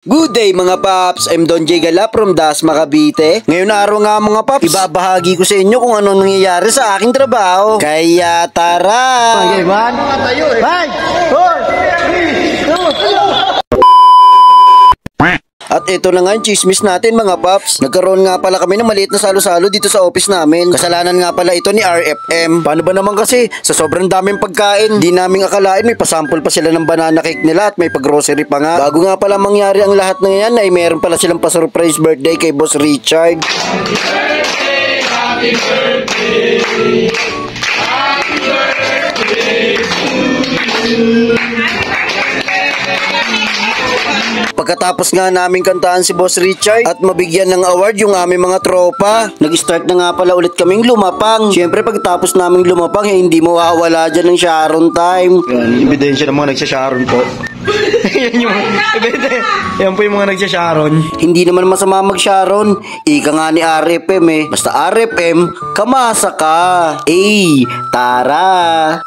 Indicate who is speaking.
Speaker 1: Good day mga paps, I'm Don J. Gala from Dasma, Cavite. Ngayon na araw nga mga paps, ibabahagi ko sa inyo kung ano nangyayari sa aking trabaho. Kaya tara!
Speaker 2: Okay, 1, 5, 4, 3, 2, 1.
Speaker 1: At ito na nga yung chismis natin mga paps. Nagkaroon nga pala kami ng maliit na salo-salo dito sa office namin. Kasalanan nga pala ito ni RFM. Paano ba naman kasi sa sobrang daming pagkain, di namin akalain may pasample pa sila ng banana cake nila at may pag-grocery pa nga. Bago nga pala mangyari ang lahat ng yan ay meron pala silang pa-surprise birthday kay Boss Richard.
Speaker 3: Happy birthday, happy birthday, happy birthday to you.
Speaker 1: Pagkatapos nga namin kantaan si Boss Richard at mabigyan ng award yung aming mga tropa, nag-start na nga pala ulit kaming lumapang. Siyempre pagkatapos naming lumapang, hindi mawawala dyan ng Sharon time.
Speaker 2: Yan, ebidensya ng mga nagsasharon po. Yan po yung mga nagsasharon.
Speaker 1: Hindi naman masama mag-Sharon. Ika nga ni RFM eh. Basta RFM, kamasa ka. Tara!